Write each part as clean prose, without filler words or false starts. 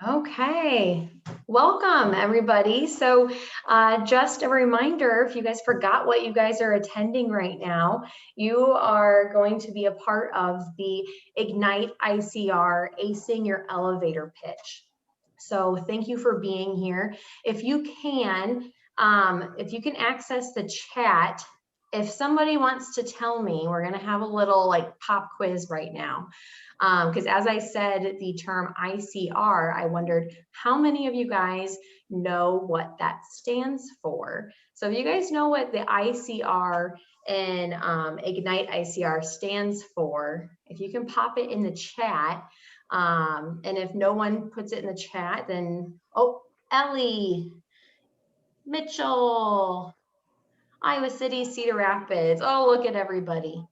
Okay, welcome everybody. So just a reminder, if you guys forgot what you guys are attending right now, you are going to be a part of the Ignite ICR Acing Your Elevator Pitch. So thank you for being here. If you can access the chat, if somebody wants to tell me, we're gonna have a little like pop quiz right now. Because as I said, the term ICR, I wondered how many of you guys know what that stands for. So if you guys know what the ICR and Ignite ICR stands for, if you can pop it in the chat, and if no one puts it in the chat, then, oh, Ellie, Mitchell, Iowa City, Cedar Rapids. Oh, look at everybody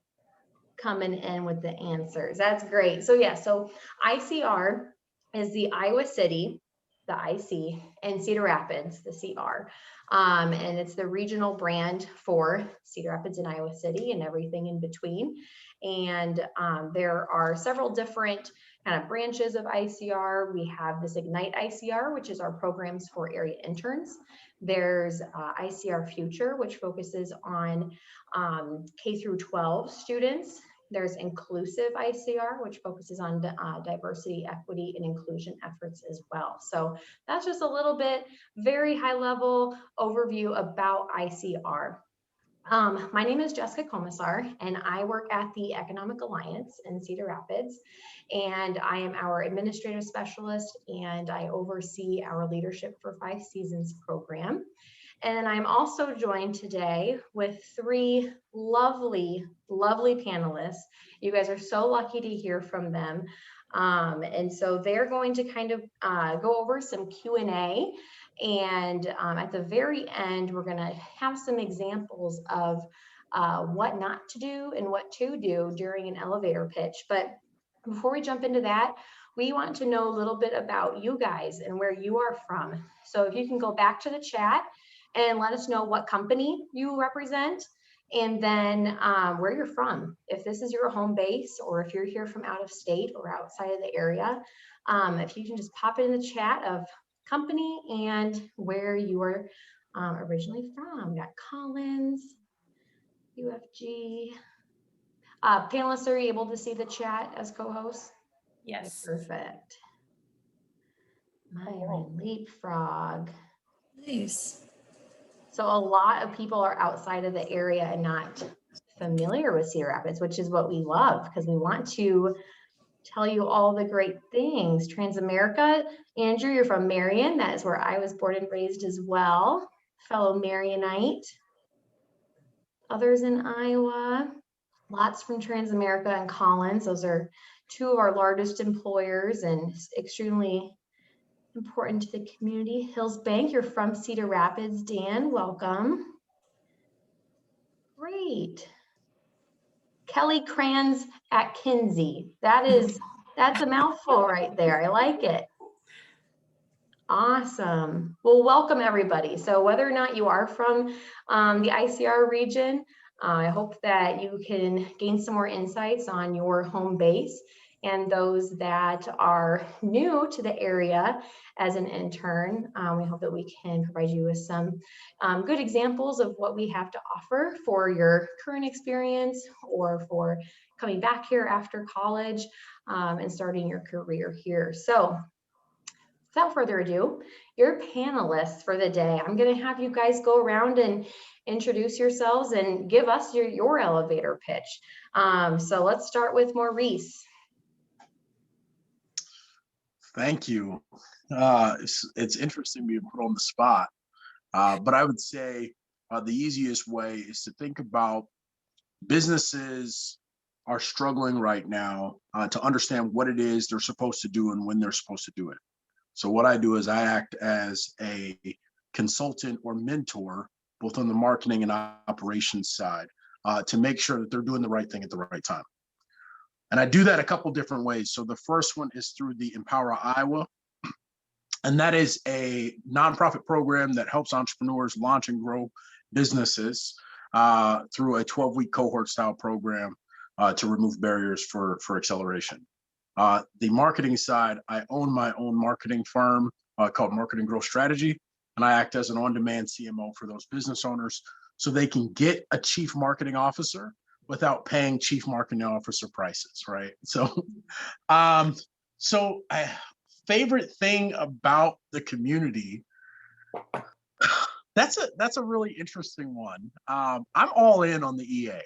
coming in with the answers. That's great. So yeah, so ICR is the Iowa City, the IC, and Cedar Rapids, the CR. And it's the regional brand for Cedar Rapids and Iowa City and everything in between. And there are several different kind of branches of ICR. We have this Ignite ICR, which is our programs for area interns. There's ICR Future, which focuses on K through 12 students. There's Inclusive ICR, which focuses on diversity, equity, and inclusion efforts as well. So that's just a little bit, very high level overview about ICR. My name is Jessica Commissar, and I work at the Economic Alliance in Cedar Rapids, and I am our administrative specialist, and I oversee our Leadership for 5 Seasons program. And I'm also joined today with 3 lovely, lovely panelists. You guys are so lucky to hear from them. And so they're going to kind of go over some Q&A. And at the very end, we're going to have some examples of what not to do and what to do during an elevator pitch. But before we jump into that, we want to know a little bit about you guys and where you are from. So if you can go back to the chat and let us know what company you represent, and then where you're from. If this is your home base, or if you're here from out of state or outside of the area, if you can just pop it in the chat of company and where you are originally from. We got Collins, UFG. Panelists, are you able to see the chat as co-hosts? Yes. Okay, perfect. Myron, Leapfrog. Nice. So a lot of people are outside of the area and not familiar with Cedar Rapids, which is what we love because we want to tell you all the great things. Transamerica, Andrew, you're from Marion. That is where I was born and raised as well. Fellow Marionite. Others in Iowa, lots from Transamerica and Collins. Those are 2 of our largest employers and extremely important to the community. Hills Bank, you're from Cedar Rapids. Dan, welcome. Great. Kelly Crans at Kinsey. That's a mouthful right there. I like it. Awesome. Well, welcome everybody. So whether or not you are from the ICR region, I hope that you can gain some more insights on your home base, and those that are new to the area as an intern, we hope that we can provide you with some good examples of what we have to offer for your current experience or for coming back here after college and starting your career here. So without further ado, your panelists for the day. I'm going to have you guys go around and introduce yourselves and give us your elevator pitch. So let's start with Maurice. Thank you. It's interesting being put on the spot, but I would say the easiest way is to think about businesses are struggling right now to understand what it is they're supposed to do and when they're supposed to do it. So what I do is I act as a consultant or mentor, both on the marketing and operations side, to make sure that they're doing the right thing at the right time. And I do that a couple different ways. So the first one is through the Empower Iowa. And that is a nonprofit program that helps entrepreneurs launch and grow businesses through a 12-week cohort style program to remove barriers for acceleration. The marketing side, I own my own marketing firm called Marketing Growth Strategy, and I act as an on-demand CMO for those business owners so they can get a chief marketing officer without paying chief marketing officer prices, right? So, um, favorite thing about the community, that's a really interesting one. I'm all in on the EA.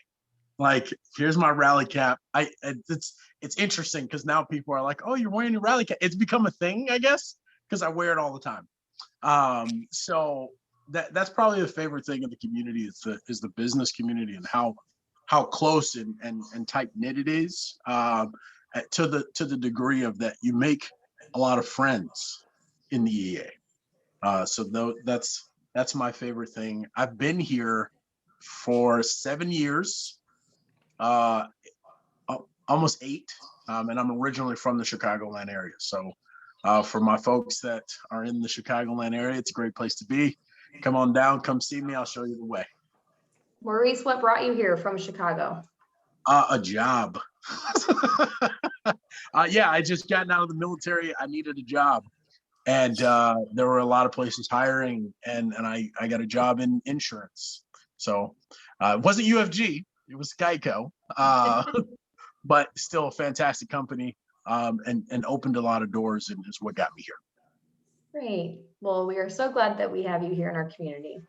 Like, here's my rally cap. It's interesting because now people are like, oh, you're wearing your rally cap. It's become a thing, I guess, because I wear it all the time. So that's probably the favorite thing in the community is the business community and how close and tight knit it is. To the degree of that you make a lot of friends in the EA. So that's my favorite thing. I've been here for 7 years, uh, almost 8, and I'm originally from the Chicagoland area. So for my folks that are in the Chicagoland area, it's a great place to be. Come on down, come see me. I'll show you the way. Maurice, what brought you here from Chicago? A job. Yeah, I just gotten out of the military. I needed a job. And there were a lot of places hiring, and I got a job in insurance. So it wasn't UFG, it was Geico, but still a fantastic company, and opened a lot of doors, and is what got me here. Great. Well, we are so glad that we have you here in our community.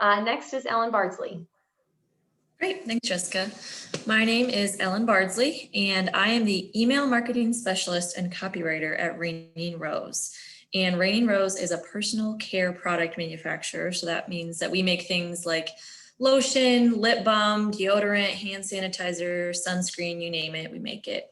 Next is Ellen Bardsley. Great, thanks, Jessica. My name is Ellen Bardsley, and I am the email marketing specialist and copywriter at Raining Rose. And Raining Rose is a personal care product manufacturer. So that means that we make things like lotion, lip balm, deodorant, hand sanitizer, sunscreen, you name it, we make it.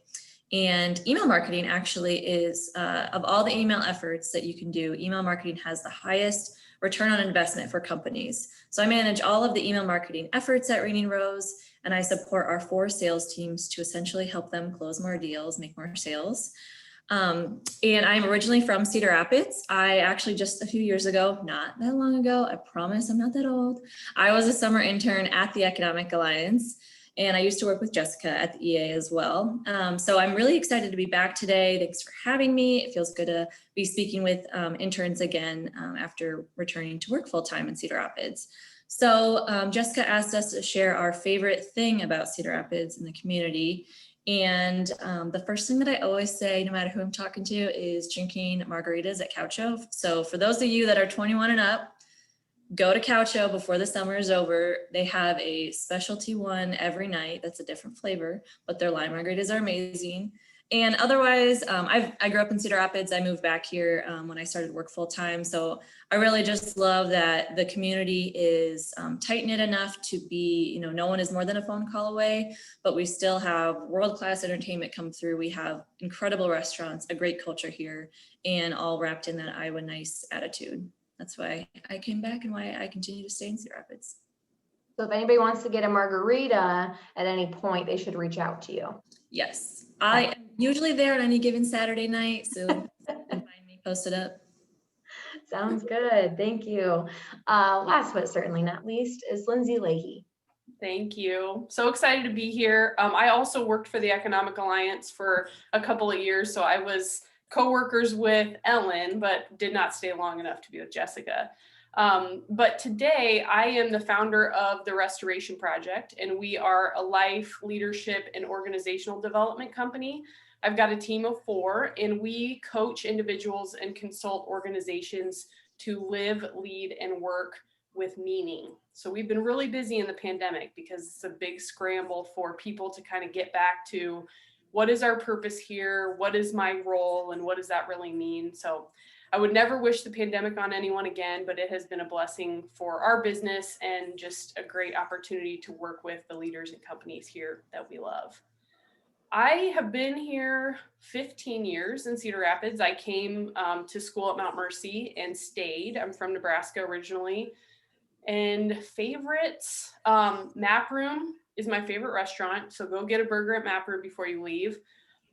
And email marketing actually is, of all the email efforts that you can do, email marketing has the highest return on investment for companies. So I manage all of the email marketing efforts at Raining Rose, and I support our 4 sales teams to essentially help them close more deals, make more sales. And I'm originally from Cedar Rapids. I actually just a few years ago, not that long ago, I promise I'm not that old, I was a summer intern at the Economic Alliance. And I used to work with Jessica at the EA as well. So I'm really excited to be back today. Thanks for having me. It feels good to be speaking with interns again after returning to work full-time in Cedar Rapids. So Jessica asked us to share our favorite thing about Cedar Rapids in the community. And the first thing that I always say, no matter who I'm talking to, is drinking margaritas at Caucho. So for those of you that are 21 and up, go to Caucho before the summer is over. They have a specialty one every night. That's a different flavor, but their lime margaritas are amazing. And otherwise, I grew up in Cedar Rapids. I moved back here when I started work full time. So I really just love that the community is tight knit enough to be, no one is more than a phone call away, but we still have world-class entertainment come through. We have incredible restaurants, a great culture here, and all wrapped in that Iowa nice attitude. That's why I came back and why I continue to stay in Cedar Rapids. So if anybody wants to get a margarita at any point, they should reach out to you. Yes, I am usually there on any given Saturday night, so you can find me posted up. Sounds good. Thank you. Last but certainly not least is Lindsay Leahy. Thank you. So excited to be here. I also worked for the Economic Alliance for a couple of years, so I was co-workers with Ellen, but did not stay long enough to be with Jessica. But today I am the founder of the Restoration Project, and we are a life, leadership, and organizational development company. I've got a team of 4, and we coach individuals and consult organizations to live, lead, and work with meaning. So we've been really busy in the pandemic because it's a big scramble for people to kind of get back to what is our purpose here? What is my role? And what does that really mean? So I would never wish the pandemic on anyone again, but it has been a blessing for our business and just a great opportunity to work with the leaders and companies here that we love. I have been here 15 years in Cedar Rapids. I came to school at Mount Mercy and stayed. I'm from Nebraska originally. And favorites, Map Room is my favorite restaurant. So go get a burger at Map Room before you leave.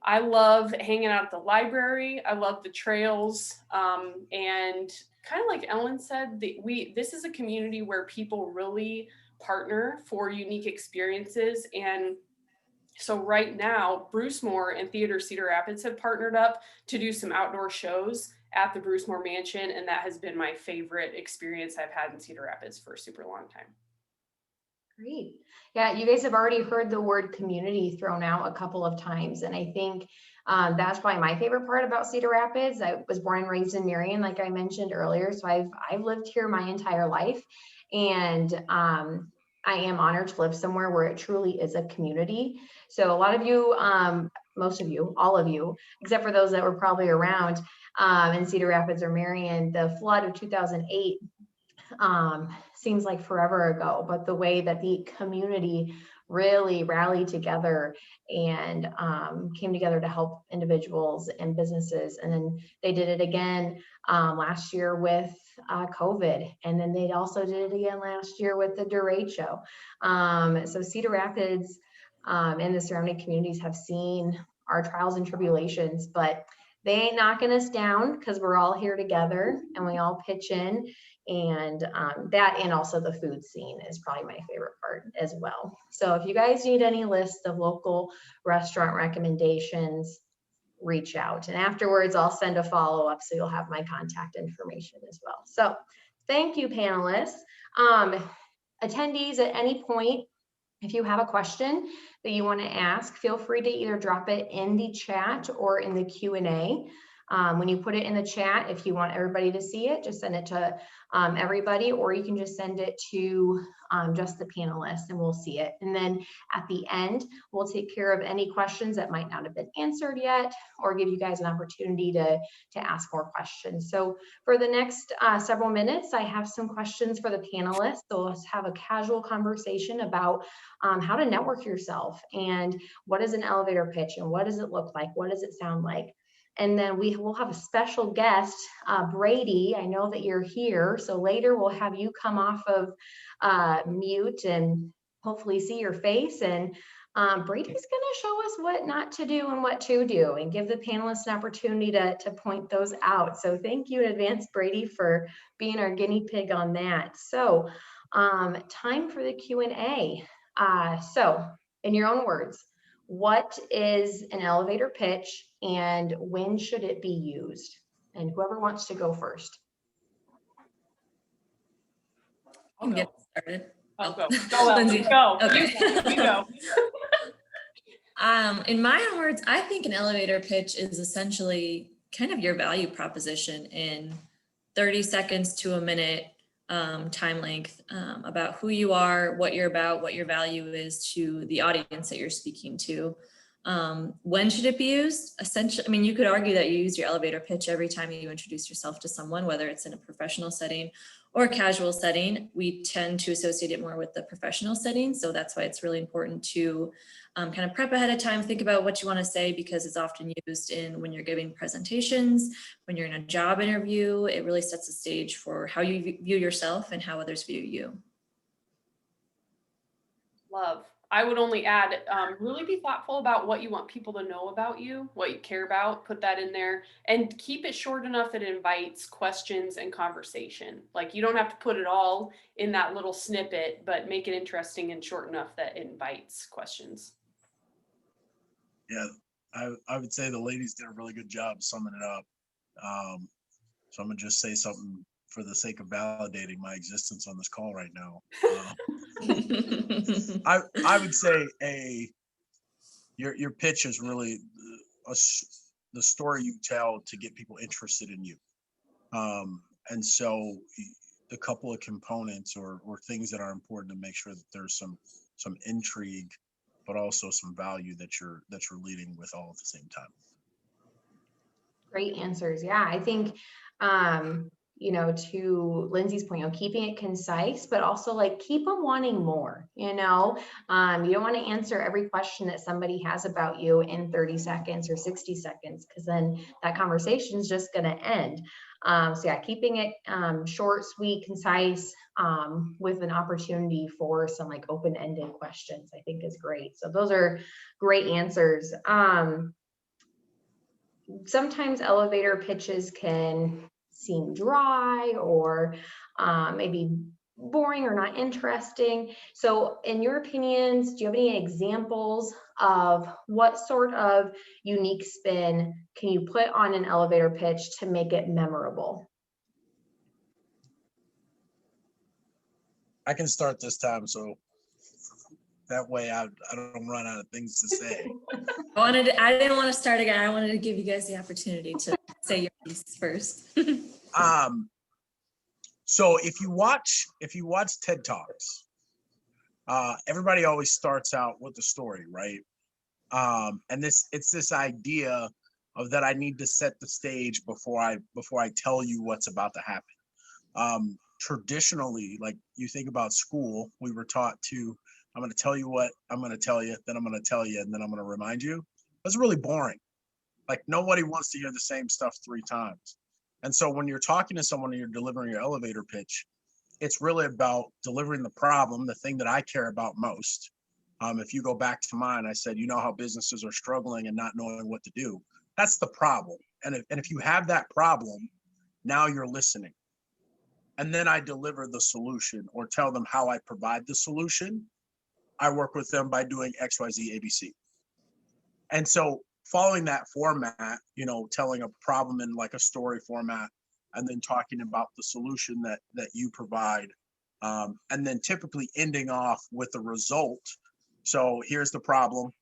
I love hanging out at the library. I love the trails. And kind of like Ellen said, this is a community where people really partner for unique experiences. And So right now, Bruce Moore and Theater Cedar Rapids have partnered up to do some outdoor shows at the Bruce Moore Mansion, and that has been my favorite experience I've had in Cedar Rapids for a super long time. Great. Yeah, you guys have already heard the word community thrown out a couple of times. And I think that's probably my favorite part about Cedar Rapids. I was born and raised in Marion, like I mentioned earlier. So I've lived here my entire life. And I am honored to live somewhere where it truly is a community. So a lot of you, most of you, all of you, except for those that were probably around in Cedar Rapids or Marion, the flood of 2008 seems like forever ago, but the way that the community really rallied together and came together to help individuals and businesses. And then they did it again last year with COVID. And then they also did it again last year with the Durate Show. So Cedar Rapids and the surrounding communities have seen our trials and tribulations, but they ain't knocking us down because we're all here together and we all pitch in. And that, and also the food scene is probably my favorite part as well. So if you guys need any list of local restaurant recommendations, reach out. And afterwards, I'll send a follow-up so you'll have my contact information as well. So thank you, panelists. Attendees, at any point, if you have a question that you want to ask, feel free to either drop it in the chat or in the Q&A. When you put it in the chat, if you want everybody to see it, just send it to everybody, or you can just send it to just the panelists and we'll see it. And then at the end, we'll take care of any questions that might not have been answered yet, or give you guys an opportunity to ask more questions. So for the next several minutes, I have some questions for the panelists. So let's have a casual conversation about how to network yourself and what is an elevator pitch and what does it look like? What does it sound like? And then we will have a special guest, Brady. I know that you're here. So later we'll have you come off of mute and hopefully see your face. And Brady's going to show us what not to do and what to do and give the panelists an opportunity to point those out. So thank you in advance, Brady, for being our guinea pig on that. So time for the Q&A. So in your own words, what is an elevator pitch and when should it be used? And whoever wants to go first. You can get started. I'll go. Go, Ellen. Lindsay. Go. Okay. You go. In my own words, I think an elevator pitch is essentially kind of your value proposition in 30 seconds to a minute time length about who you are, what you're about, what your value is to the audience that you're speaking to. When should it be used? Essentially, I mean, you could argue that you use your elevator pitch every time you introduce yourself to someone, whether it's in a professional setting or a casual setting. We tend to associate it more with the professional setting. So that's why it's really important to kind of prep ahead of time, think about what you want to say, because it's often used in when you're giving presentations, when you're in a job interview. It really sets the stage for how you view yourself and how others view you. Love. I would only add, really be thoughtful about what you want people to know about you, what you care about, put that in there, and keep it short enough that it invites questions and conversation. Like, you don't have to put it all in that little snippet, but make it interesting and short enough that it invites questions. Yeah, I would say the ladies did a really good job summing it up. So I'm gonna just say something for the sake of validating my existence on this call right now. I would say your pitch is really the story you tell to get people interested in you. And so the couple of components or things that are important to make sure that there's some intrigue, but also some value that you're leading with all at the same time. Great answers. Yeah, I think, to Lindsay's point, keeping it concise, but also like keep them wanting more, you don't want to answer every question that somebody has about you in 30 seconds or 60 seconds, because then that conversation is just going to end. So yeah, keeping it short, sweet, concise, with an opportunity for some like open-ended questions, I think is great. So those are great answers. Sometimes elevator pitches can seem dry or maybe boring or not interesting. So in your opinions, do you have any examples of what sort of unique spin can you put on an elevator pitch to make it memorable? I can start this time, so that way I don't run out of things to say. I didn't want to start again. I wanted to give you guys the opportunity to say your piece first. So if you watch TED Talks, everybody always starts out with the story, right? And it's this idea of that I need to set the stage before I tell you what's about to happen. Traditionally, like you think about school, we were taught to, I'm going to tell you what I'm going to tell you, then I'm going to tell you, and then I'm going to remind you. That's really boring. Like nobody wants to hear the same stuff 3 times. And so when you're talking to someone and you're delivering your elevator pitch, it's really about delivering the problem, the thing that I care about most. If you go back to mine, I said, you know how businesses are struggling and not knowing what to do. That's the problem. And if you have that problem, now you're listening. And then I deliver the solution or tell them how I provide the solution. I work with them by doing X, Y, Z, ABC. And so following that format, telling a problem in like a story format, and then talking about the solution that you provide, and then typically ending off with the result. So here's the problem,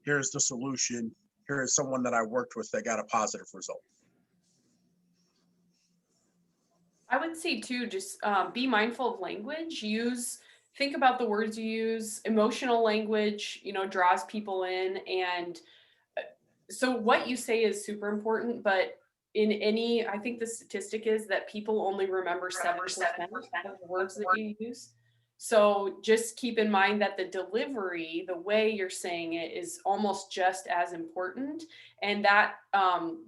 here's the solution, here's someone that I worked with that got a positive result. I would say too, just be mindful of language. Think about the words you use. Emotional language, draws people in. And so what you say is super important, but I think the statistic is that people only remember 7% of the words that you use. So just keep in mind that the delivery, the way you're saying it, is almost just as important. And that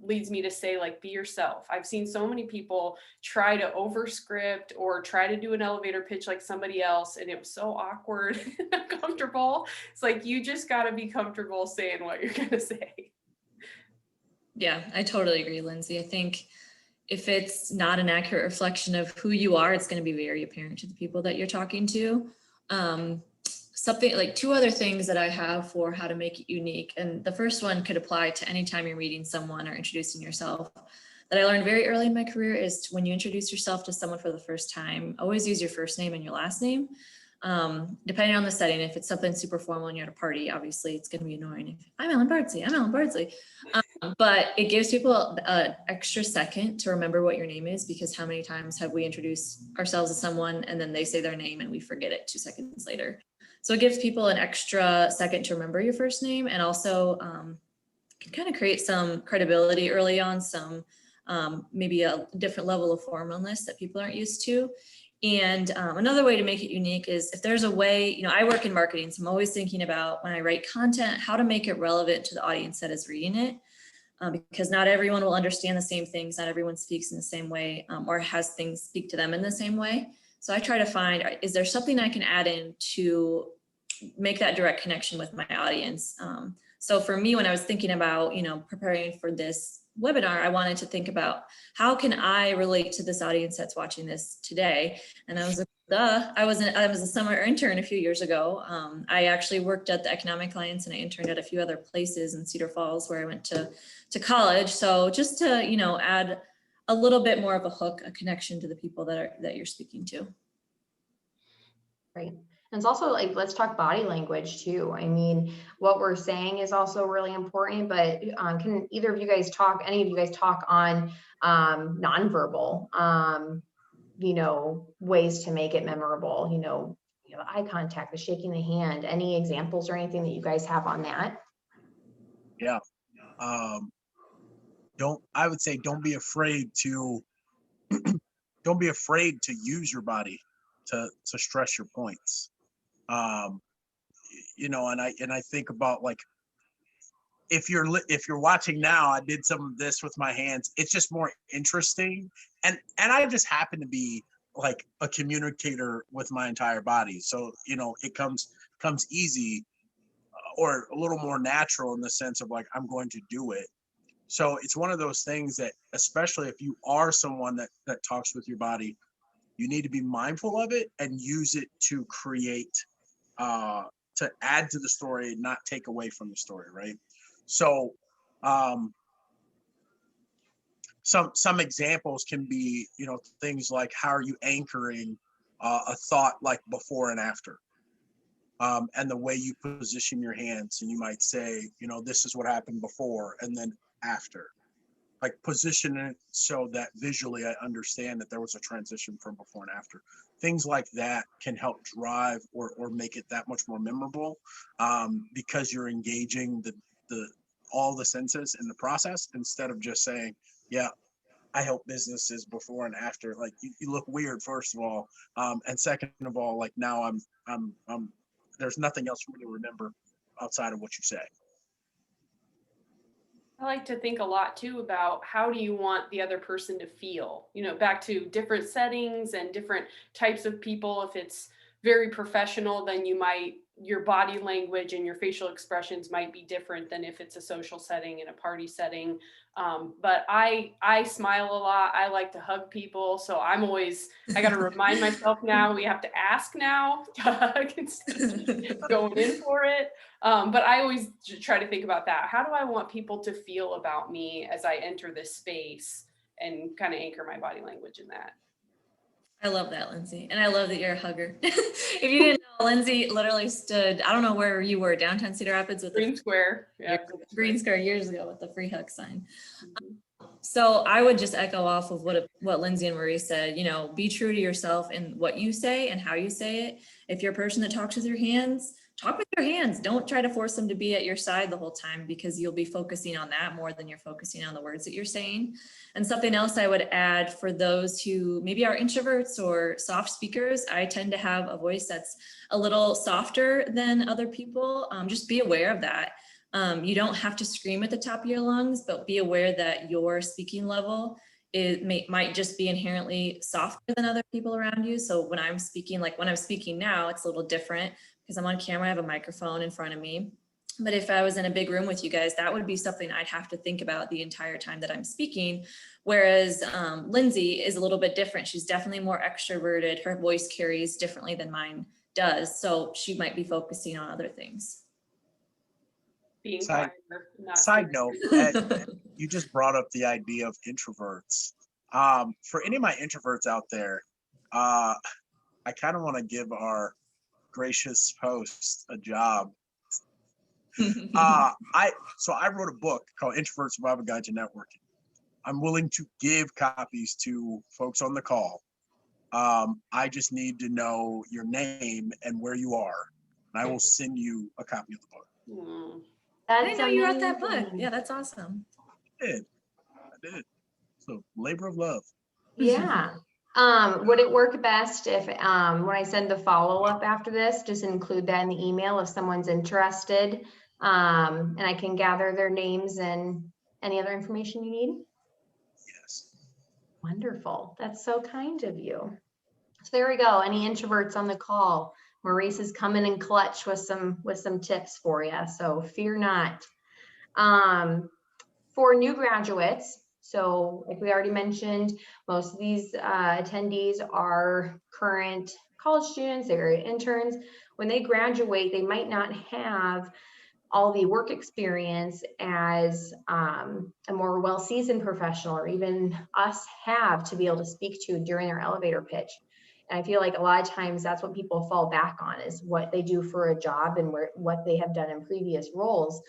leads me to say, like, be yourself. I've seen so many people try to overscript or try to do an elevator pitch like somebody else, and it was so awkward and uncomfortable. It's like, you just got to be comfortable saying what you're going to say. Yeah, I totally agree, Lindsay. I think if it's not an accurate reflection of who you are, it's going to be very apparent to the people that you're talking to. Something like 2 other things that I have for how to make it unique. And the first one could apply to any time you're meeting someone or introducing yourself. That I learned very early in my career is when you introduce yourself to someone for the first time, always use your first name and your last name. Depending on the setting, if it's something super formal and you're at a party, obviously it's going to be annoying. I'm Ellen Bardsley. But it gives people an extra second to remember what your name is, because how many times have we introduced ourselves to someone and then they say their name and we forget it 2 seconds later. So it gives people an extra second to remember your first name, and also can kind of create some credibility early on, some maybe a different level of formalness that people aren't used to. And another way to make it unique is if there's a way, I work in marketing, so I'm always thinking about when I write content, how to make it relevant to the audience that is reading it. Because not everyone will understand the same things, not everyone speaks in the same way, or has things speak to them in the same way. So I try to find, is there something I can add in to make that direct connection with my audience? So for me, when I was thinking about, preparing for this webinar, I wanted to think about how can I relate to this audience that's watching this today? And I was like, I was a summer intern a few years ago. I actually worked at the Economic Alliance, and I interned at a few other places in Cedar Falls where I went to college. So just to, add a little bit more of a hook, a connection to the people that you're speaking to. Right. And it's also like, let's talk body language too. I mean, what we're saying is also really important, but can any of you guys talk on nonverbal, ways to make it memorable, eye contact, the shaking the hand, any examples or anything that you guys have on that? Yeah. I would say don't be afraid to use your body to stress your points. And I think about, like, if you're watching now, I did some of this with my hands. It's just more interesting. And I just happen to be like a communicator with my entire body. So, it comes easy, or a little more natural in the sense of like, I'm going to do it. So it's one of those things that, especially if you are someone that talks with your body, you need to be mindful of it and use it to create to add to the story, not take away from the story, right? So some examples can be, things like, how are you anchoring a thought like before and after, and the way you position your hands. And you might say, this is what happened before and then after, like position it so that visually I understand that there was a transition from before and after. Things like that can help drive or make it that much more memorable, because you're engaging the all the senses in the process, instead of just saying, yeah, I help businesses before and after. Like, you look weird, first of all, and second of all, like, now I'm there's nothing else for me to remember outside of what you say. I like to think a lot too about how do you want the other person to feel, back to different settings and different types of people. If it's very professional, then your body language and your facial expressions might be different than if it's a social setting and a party setting. But I smile a lot. I like to hug people. So I got to remind myself now, we have to ask now instead of going in for it. But I always try to think about that. How do I want people to feel about me as I enter this space, and kind of anchor my body language in that? I love that, Lindsay. And I love that you're a hugger. If you didn't know, Lindsay literally stood, I don't know where you were, downtown Cedar Rapids with Green Square. Yeah. Green Square years ago with the free hug sign. Mhm. So I would just echo off of what Lindsay and Marie said, be true to yourself in what you say and how you say it. If you're a person that talks with your hands, talk with your hands. Don't try to force them to be at your side the whole time, because you'll be focusing on that more than you're focusing on the words that you're saying. And something else I would add for those who maybe are introverts or soft speakers, I tend to have a voice that's a little softer than other people. Just be aware of that. You don't have to scream at the top of your lungs, but be aware that your speaking level might just be inherently softer than other people around you. So when I'm speaking, like when I'm speaking now, it's a little different because I'm on camera, I have a microphone in front of me. But if I was in a big room with you guys, that would be something I'd have to think about the entire time that I'm speaking. Whereas Lindsay is a little bit different. She's definitely more extroverted. Her voice carries differently than mine does. So she might be focusing on other things. Being Side, quieter, not side screaming. note, Ed, you just brought up the idea of introverts. For any of my introverts out there, I kind of want to give our gracious host a job. I wrote a book called Introvert Survival Guide to Networking. I'm willing to give copies to folks on the call. I just need to know your name and where you are, and I will send you a copy of the book. Mm. I didn't know you wrote that book. Yeah, that's awesome. I did. So, labor of love. Yeah. Would it work best if when I send the follow-up after this, just include that in the email if someone's interested, and I can gather their names and any other information you need? Yes. Wonderful. That's so kind of you. So there we go. Any introverts on the call? Maurice is coming in clutch with some tips for you. So fear not. For new graduates, so like we already mentioned, most of these attendees are current college students, they're interns. When they graduate, they might not have all the work experience as a more well-seasoned professional, or even us have to be able to speak to during their elevator pitch. And I feel like a lot of times that's what people fall back on, is what they do for a job and what they have done in previous roles.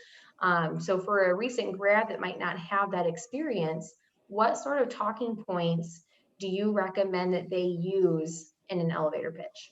So for a recent grad that might not have that experience, what sort of talking points do you recommend that they use in an elevator pitch?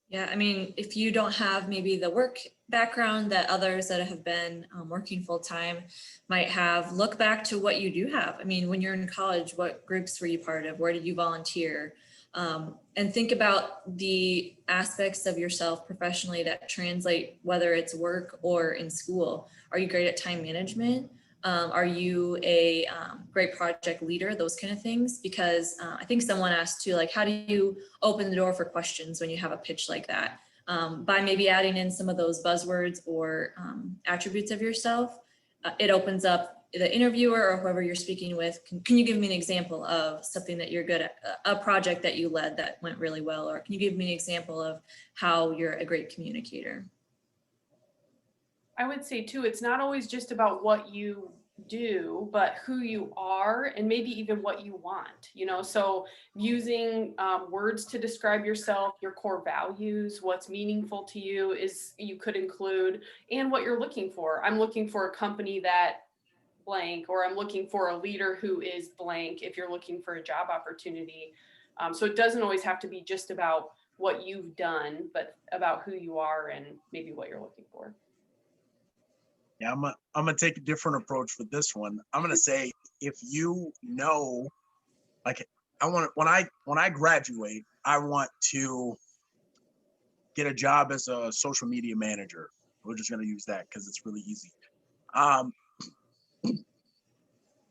Yeah, I mean, if you don't have maybe the work background that others that have been working full time might have, look back to what you do have. I mean, when you're in college, what groups were you part of? Where did you volunteer? And think about the aspects of yourself professionally that translate, whether it's work or in school. Are you great at time management? Are you a great project leader? Those kind of things. Because I think someone asked too, like, how do you open the door for questions when you have a pitch like that? By maybe adding in some of those buzzwords or attributes of yourself, it opens up the interviewer or whoever you're speaking with, can you give me an example of something that you're good at, a project that you led that went really well? Or can you give me an example of how you're a great communicator? I would say too, it's not always just about what you do, but who you are and maybe even what you want, so using words to describe yourself, your core values, what's meaningful to you is you could include, and what you're looking for. I'm looking for a company that blank, or I'm looking for a leader who is blank if you're looking for a job opportunity. So it doesn't always have to be just about what you've done, but about who you are and maybe what you're looking for. Yeah, I'm gonna take a different approach with this one. I'm gonna say, if like, when I graduate, I want to get a job as a social media manager. We're just gonna use that because it's really easy.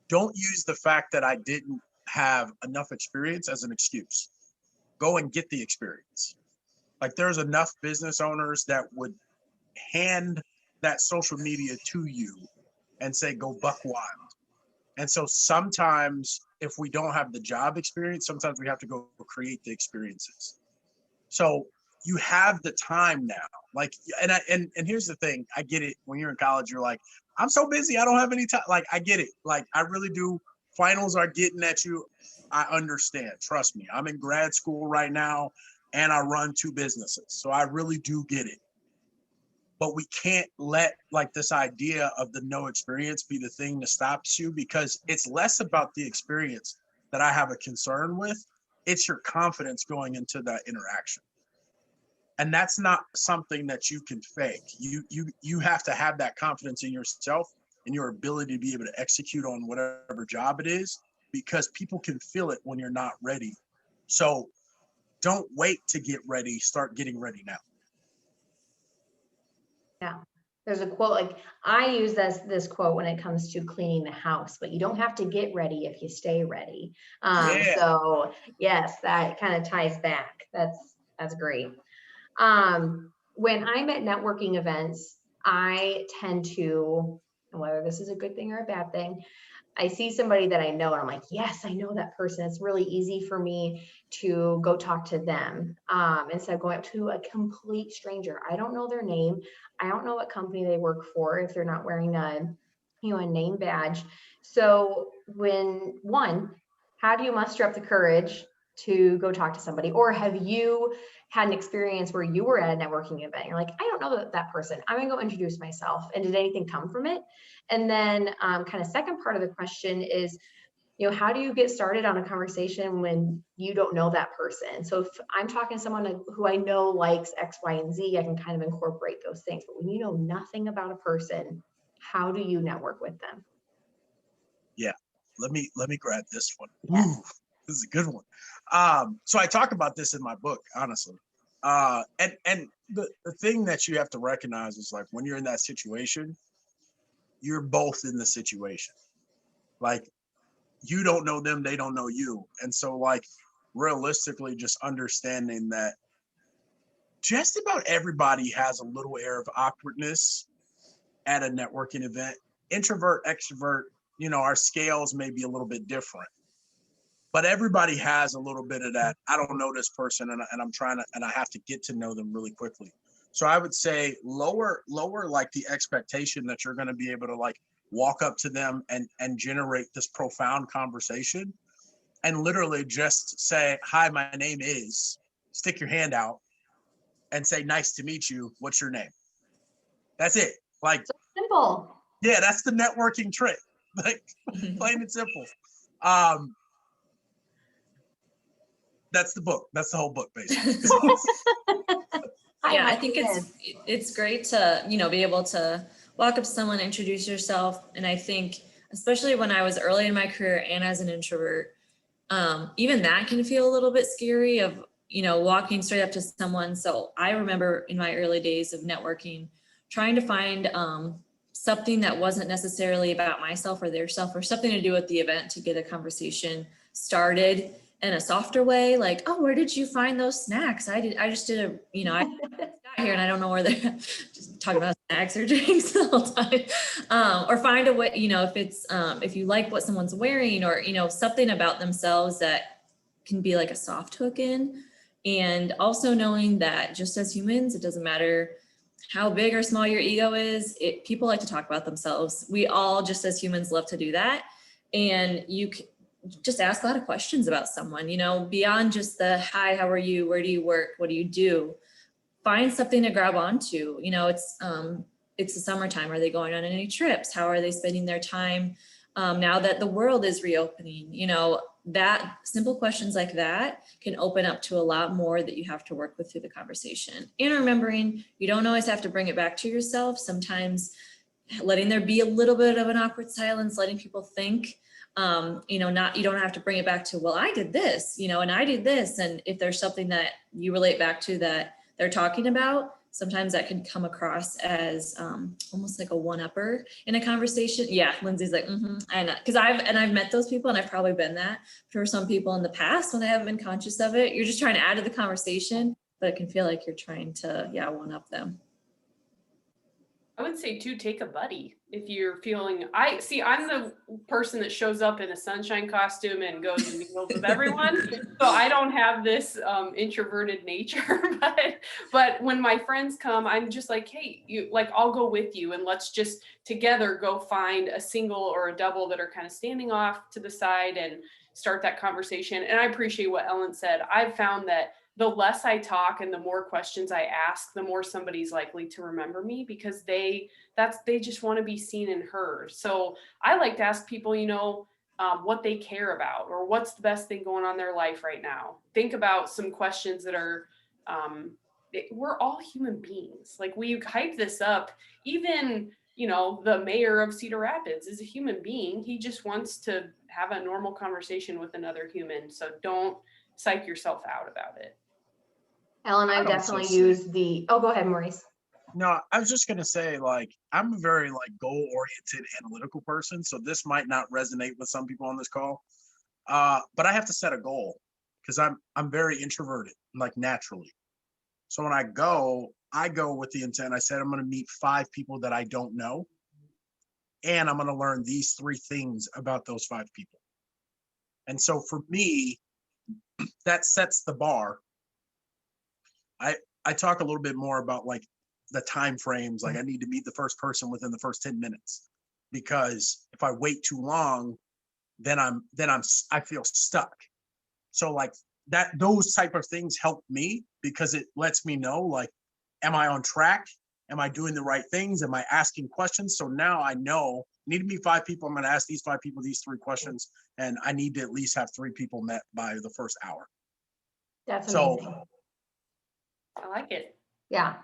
Don't use the fact that I didn't have enough experience as an excuse. Go and get the experience. Like, there's enough business owners that would hand that social media to you and say, go buck wild. And so sometimes if we don't have the job experience, sometimes we have to go create the experiences. So you have the time now. Like, and here's the thing, I get it. When you're in college, you're like, I'm so busy, I don't have any time. Like, I get it. Like, I really do. Finals are getting at you. I understand. Trust me. I'm in grad school right now and I run 2 businesses. So I really do get it. But we can't let like this idea of the no experience be the thing that stops you, because it's less about the experience that I have a concern with. It's your confidence going into that interaction. And that's not something that you can fake. You have to have that confidence in yourself and your ability to be able to execute on whatever job it is, because people can feel it when you're not ready. So don't wait to get ready. Start getting ready now. Yeah. There's a quote, like I use this quote when it comes to cleaning the house, but you don't have to get ready if you stay ready. Yeah. So yes, that kind of ties back. That's great. When I'm at networking events, I tend to, and whether this is a good thing or a bad thing, I see somebody that I know and I'm like, yes, I know that person. It's really easy for me to go talk to them instead of going up to a complete stranger. I don't know their name. I don't know what company they work for if they're not wearing a name badge. So how do you muster up the courage to go talk to somebody? Or have you had an experience where you were at a networking event? You're like, I don't know that person. I'm gonna go introduce myself. And did anything come from it? And then kind of second part of the question is, how do you get started on a conversation when you don't know that person? So if I'm talking to someone who I know likes X, Y, and Z, I can kind of incorporate those things. But when you know nothing about a person, how do you network with them? Yeah. Let me grab this one. Yes. Ooh, this is a good one. So I talk about this in my book, honestly. And the thing that you have to recognize is, like, when you're in that situation, you're both in the situation. Like, you don't know them, they don't know you. And so, like, realistically, just understanding that just about everybody has a little air of awkwardness at a networking event. Introvert, extrovert, our scales may be a little bit different, but everybody has a little bit of that. I don't know this person, and I'm trying to, and I have to get to know them really quickly. So I would say lower like the expectation that you're going to be able to like walk up to them and generate this profound conversation, and literally just say, hi, my name is, stick your hand out and say, nice to meet you. What's your name? That's it. Like, So simple. Yeah, that's the networking trick. Like, plain and simple. That's the book. That's the whole book, basically. Yeah, I think it's great to, be able to walk up to someone, introduce yourself. And I think, especially when I was early in my career and as an introvert, even that can feel a little bit scary of, walking straight up to someone. So I remember in my early days of networking, trying to find something that wasn't necessarily about myself or their self, or something to do with the event, to get a conversation started in a softer way. Like, oh, where did you find those snacks? I just did I here and I don't know where they're just talking about snacks or drinks the whole time. Or find a way, if it's, if you like what someone's wearing or, something about themselves that can be like a soft hook in. And also knowing that just as humans, it doesn't matter how big or small your ego is, people like to talk about themselves. We all, just as humans, love to do that. And you can just ask a lot of questions about someone, beyond just the, hi, how are you? Where do you work? What do you do? Find something to grab onto. It's the summertime. Are they going on any trips? How are they spending their time now that the world is reopening? That simple questions like that can open up to a lot more that you have to work with through the conversation. And remembering you don't always have to bring it back to yourself. Sometimes letting there be a little bit of an awkward silence, letting people think, you don't have to bring it back to, well, I did this, and I did this. And if there's something that you relate back to that they're talking about, sometimes that can come across as almost like a one-upper in a conversation. Yeah, Lindsay's like, and because I've met those people, and I've probably been that for some people in the past when I haven't been conscious of it. You're just trying to add to the conversation, but it can feel like you're trying to, one-up them. I would say too, take a buddy if you're feeling. I'm the person that shows up in a sunshine costume and goes and mingles with everyone. So I don't have this introverted nature, but when my friends come, I'm just like, hey, I'll go with you and let's just together go find a single or a double that are kind of standing off to the side and start that conversation. And I appreciate what Ellen said. I've found that the less I talk and the more questions I ask, the more somebody's likely to remember me, because they just want to be seen and heard. So I like to ask people, what they care about or what's the best thing going on in their life right now. Think about some questions that are, we're all human beings. Like, we hype this up. Even, the mayor of Cedar Rapids is a human being. He just wants to have a normal conversation with another human. So don't psych yourself out about it. Ellen, I've definitely used go ahead, Maurice. No, I was just going to say, I'm a very goal-oriented analytical person. So this might not resonate with some people on this call. But I have to set a goal because I'm very introverted, naturally. So when I go with the intent. I said, I'm going to meet 5 people that I don't know. And I'm going to learn these 3 things about those 5 people. And so for me, that sets the bar. I talk a little bit more about the time frames. I need to meet the first person within the first 10 minutes, because if I wait too long, then I feel stuck. So those type of things help me, because it lets me know, am I on track? Am I doing the right things? Am I asking questions? So now I know I need to meet 5 people. I'm going to ask these 5 people these 3 questions, and I need to at least have 3 people met by the first hour. That's amazing. I like it. Yeah.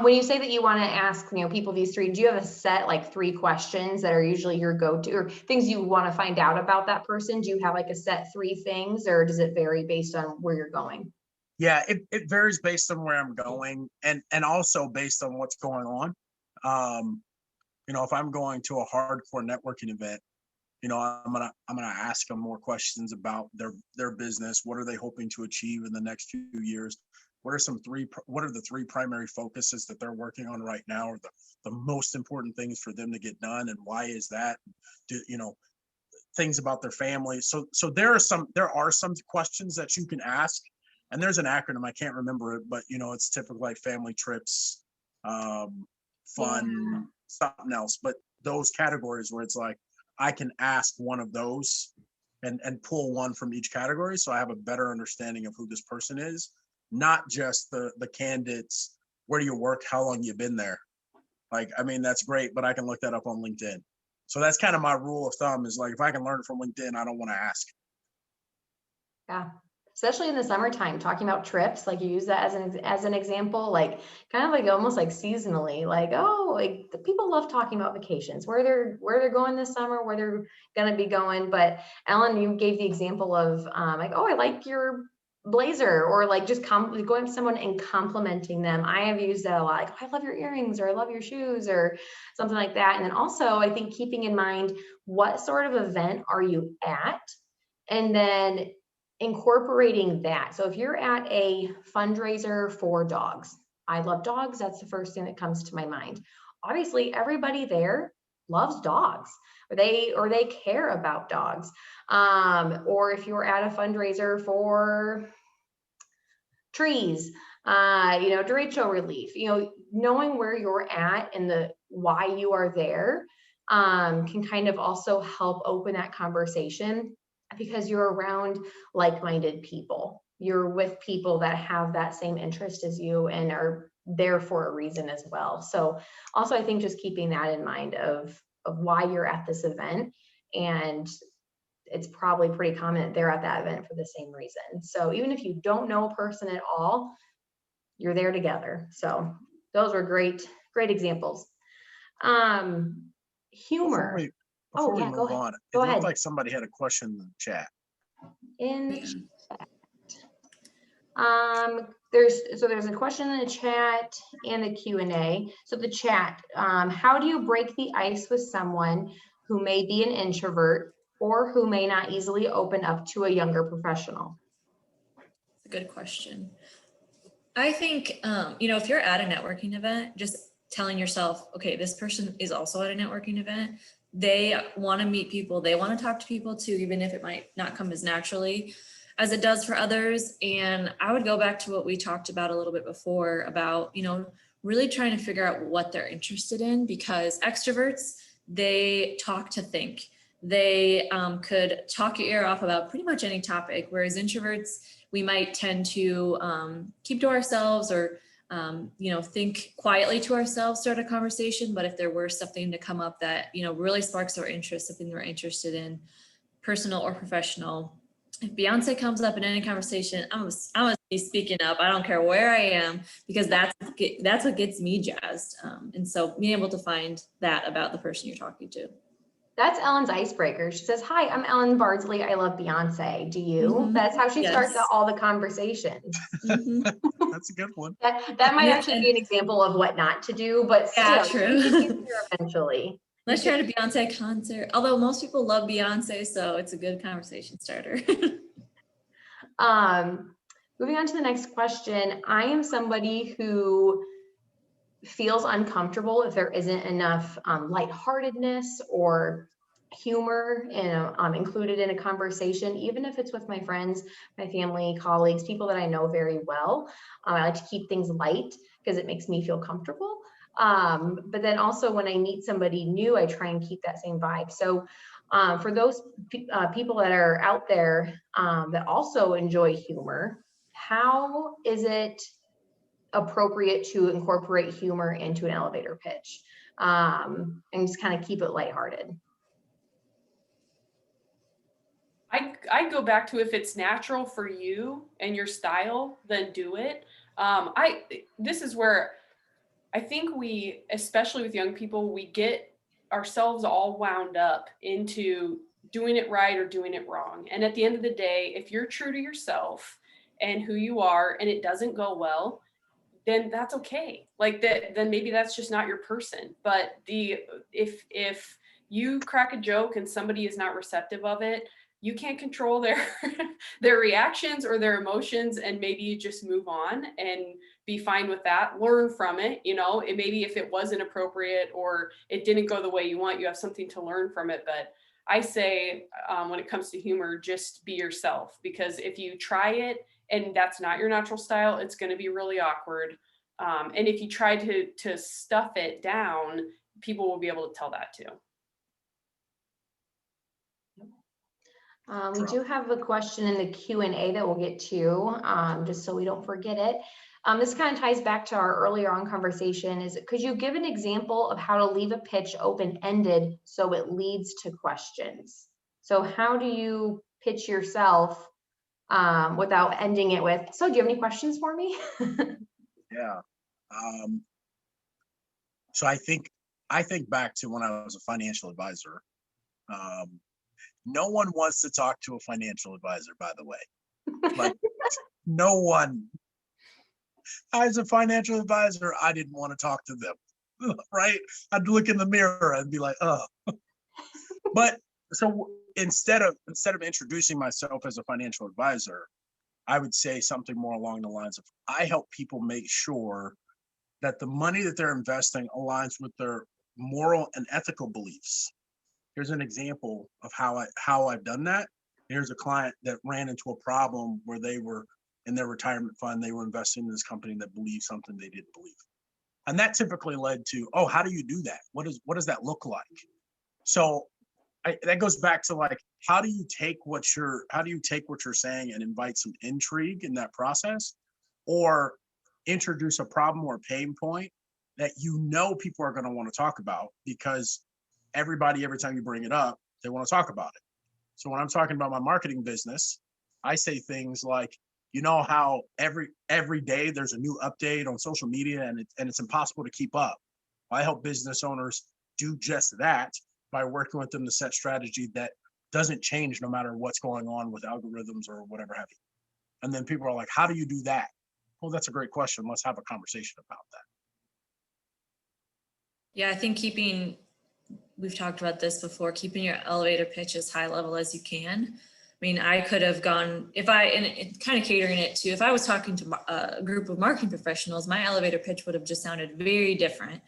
When you say that you want to ask, people these 3, do you have a set 3 questions that are usually your go-to, or things you want to find out about that person? Do you have a set 3 things, or does it vary based on where you're going? Yeah, it varies based on where I'm going, and also based on what's going on. If I'm going to a hardcore networking event, I'm gonna ask them more questions about their business. What are they hoping to achieve in the next few years? What are the 3 primary focuses that they're working on right now, or the most important things for them to get done, and why is that? Things about their family. So there are some questions that you can ask, and there's an acronym, I can't remember it, but it's typically like family, trips, fun, something else. But those categories where it's I can ask one of those and pull one from each category, so I have a better understanding of who this person is. Not just the candidates, where do you work, how long you been there. That's great, but I can look that up on LinkedIn. So that's kind of my rule of thumb, is if I can learn from LinkedIn, I don't want to ask. Yeah. Especially in the summertime, talking about trips, you use that as an example, almost seasonally, the people love talking about vacations, where they're going this summer, where they're going to be going. But Ellen, you gave the example of I like your blazer, or just going to someone and complimenting them. I have used that a lot. I love your earrings, or I love your shoes, or something like that. And then also, I think keeping in mind, what sort of event are you at? And then incorporating that. So if you're at a fundraiser for dogs, I love dogs. That's the first thing that comes to my mind. Obviously, everybody there loves dogs, or they care about dogs. Or if you're at a fundraiser for trees, derecho relief, knowing where you're at and the why you are there can kind of also help open that conversation, because you're around like-minded people. You're with people that have that same interest as you and are there for a reason as well. So also, I think just keeping that in mind of why you're at this event, and it's probably pretty common that they're at that event for the same reason. So even if you don't know a person at all, you're there together. So those were great examples. Humor. Before we Go move ahead. on, it Go looked ahead. like somebody had a question in the chat. There's a question in the chat and the Q&A. So the chat, how do you break the ice with someone who may be an introvert or who may not easily open up to a younger professional? It's a good question. I think, if you're at a networking event, just telling yourself, okay, this person is also at a networking event. They want to meet people. They want to talk to people too, even if it might not come as naturally as it does for others. And I would go back to what we talked about a little bit before about, really trying to figure out what they're interested in, because extroverts, they talk to think. They could talk your ear off about pretty much any topic, whereas introverts, we might tend to keep to ourselves or, think quietly to ourselves throughout a conversation. But if there were something to come up that, really sparks our interest, something we're interested in, personal or professional, if Beyonce comes up in any conversation, I'm gonna be speaking up. I don't care where I am, because that's what gets me jazzed. And so being able to find that about the person you're talking to. That's Ellen's icebreaker. She says, "Hi, I'm Ellen Bardsley. I love Beyonce. Do you?" Mhm. That's how she starts Yes. all the conversations. Mhm. That's a good one. That might actually be an example of what not to do, but Yeah, still, you can true. get there eventually. Let's try a Beyonce concert. Although most people love Beyonce, so it's a good conversation starter. Moving on to the next question. I am somebody who feels uncomfortable if there isn't enough lightheartedness or humor included in a conversation, even if it's with my friends, my family, colleagues, people that I know very well. I like to keep things light because it makes me feel comfortable. But then also when I meet somebody new, I try and keep that same vibe. So for those people that are out there that also enjoy humor, how is it appropriate to incorporate humor into an elevator pitch and just kind of keep it lighthearted? I go back to, if it's natural for you and your style, then do it. This is where I think we, especially with young people, we get ourselves all wound up into doing it right or doing it wrong. And at the end of the day, if you're true to yourself and who you are and it doesn't go well, then that's okay. Like that, then maybe that's just not your person. But if you crack a joke and somebody is not receptive of it, you can't control their their reactions or their emotions, and maybe you just move on and be fine with that. Learn from it. Maybe if it wasn't appropriate or it didn't go the way you want, you have something to learn from it. But I say when it comes to humor, just be yourself, because if you try it and that's not your natural style, it's going to be really awkward. And if you try to stuff it down, people will be able to tell that too. We do have a question in the Q&A that we'll get to, just so we don't forget it. This kind of ties back to our earlier on conversation. Could you give an example of how to leave a pitch open-ended so it leads to questions? So how do you pitch yourself without ending it with, "So do you have any questions for me?" Yeah. So I think back to when I was a financial advisor. No one wants to talk to a financial advisor, by the way. Like, no one. As a financial advisor, I didn't want to talk to them, right? I'd look in the mirror and be like, oh. But so instead of introducing myself as a financial advisor, I would say something more along the lines of, I help people make sure that the money that they're investing aligns with their moral and ethical beliefs. Here's an example of how I've done that. Here's a client that ran into a problem where they were in their retirement fund, they were investing in this company that believed something they didn't believe. And that typically led to, oh, how do you do that? What does that look like? So that goes back to like, how do you take what you're saying and invite some intrigue in that process, or introduce a problem or pain point that people are going to want to talk about, because every time you bring it up, they want to talk about it. So when I'm talking about my marketing business, I say things like, you know how every day there's a new update on social media and it's impossible to keep up. I help business owners do just that by working with them to set strategy that doesn't change no matter what's going on with algorithms or whatever have you. And then people are like, how do you do that? Well, that's a great question. Let's have a conversation about that. Yeah, I think we've talked about this before, keeping your elevator pitch as high level as you can. I mean, I could have gone, and kind of catering it to, if I was talking to a group of marketing professionals, my elevator pitch would have just sounded very different.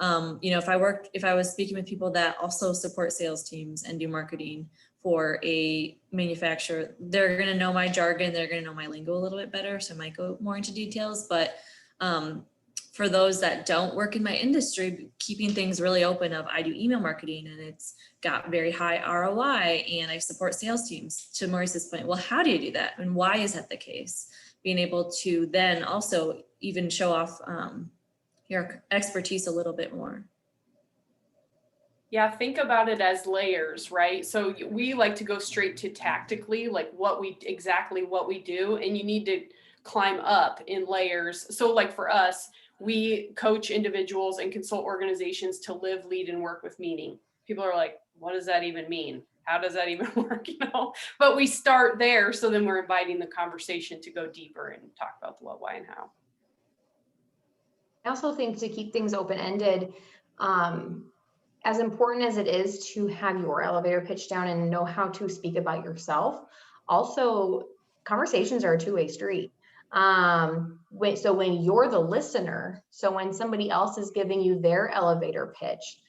If I was speaking with people that also support sales teams and do marketing for a manufacturer, they're going to know my jargon, they're going to know my lingo a little bit better. So I might go more into details, but for those that don't work in my industry, keeping things really open of, I do email marketing and it's got very high ROI and I support sales teams. To Maurice's point, well, how do you do that? And why is that the case? Being able to then also even show off your expertise a little bit more. Yeah, think about it as layers, right? So we like to go straight to tactically, like what we do, and you need to climb up in layers. So like for us, we coach individuals and consult organizations to live, lead, and work with meaning. People are like, what does that even mean? How does that even work? But we start there. So then we're inviting the conversation to go deeper and talk about the what, why, and how. I also think to keep things open-ended, as important as it is to have your elevator pitch down and know how to speak about yourself, also conversations are a two-way street. So when you're the listener, so when somebody else is giving you their elevator pitch,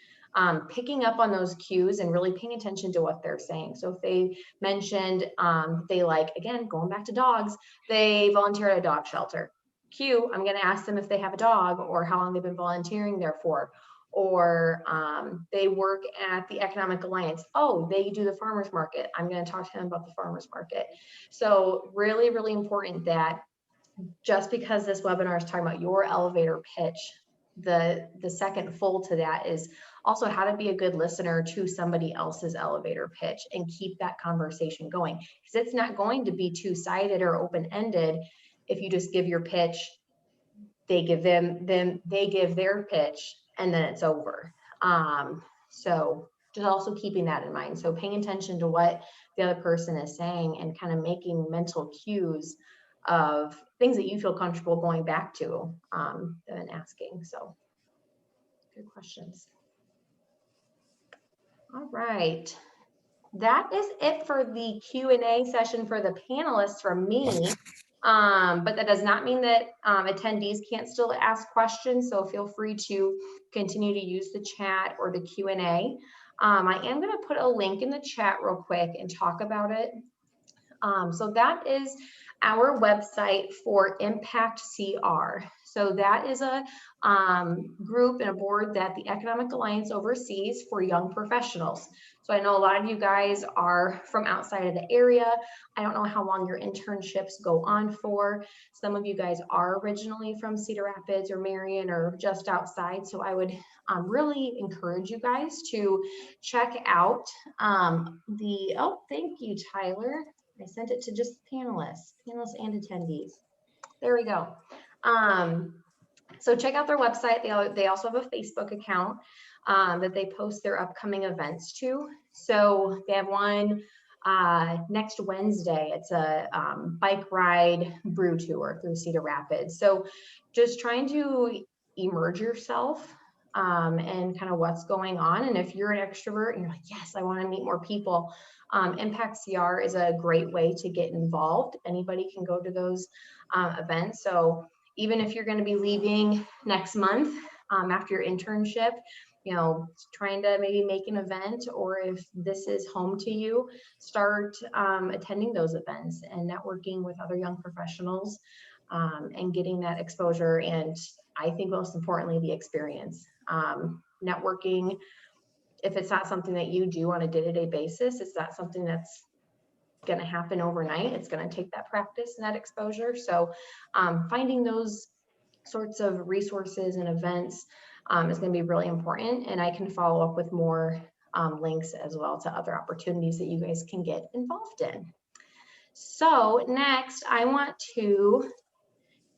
picking up on those cues and really paying attention to what they're saying. So if they mentioned again, going back to dogs, they volunteer at a dog shelter. Cue, I'm going to ask them if they have a dog or how long they've been volunteering there for. Or they work at the Economic Alliance. Oh, they do the farmers market. I'm going to talk to them about the farmers market. So really, really important that just because this webinar is talking about your elevator pitch, the second fold to that is also how to be a good listener to somebody else's elevator pitch and keep that conversation going, because it's not going to be two-sided or open-ended. If you just give your pitch, they give they give their pitch, and then it's over. So just also keeping that in mind. So paying attention to what the other person is saying and kind of making mental cues of things that you feel comfortable going back to and asking. So good questions. All right. That is it for the Q&A session for the panelists from me. But that does not mean that attendees can't still ask questions. So feel free to continue to use the chat or the Q&A. I am going to put a link in the chat real quick and talk about it. So that is our website for Impact CR. So that is a group and a board that the Economic Alliance oversees for young professionals. So I know a lot of you guys are from outside of the area. I don't know how long your internships go on for. Some of you guys are originally from Cedar Rapids or Marion or just outside. So I would really encourage you guys to check out thank you, Tyler. I sent it to just panelists and attendees. There we go. So check out their website. They also have a Facebook account that they post their upcoming events to. So they have one next Wednesday. It's a bike ride brew tour through Cedar Rapids. So just trying to immerse yourself and kind of what's going on. And if you're an extrovert and you're like, yes, I want to meet more people, Impact CR is a great way to get involved. Anybody can go to those events. So even if you're going to be leaving next month after your internship, you know, trying to maybe make an event, or if this is home to you, start attending those events and networking with other young professionals and getting that exposure. And I think most importantly, the experience. Networking, if it's not something that you do on a day-to-day basis, it's not something that's going to happen overnight. It's going to take that practice and that exposure. So finding those sorts of resources and events is going to be really important. And I can follow up with more links as well to other opportunities that you guys can get involved in. So next, I want to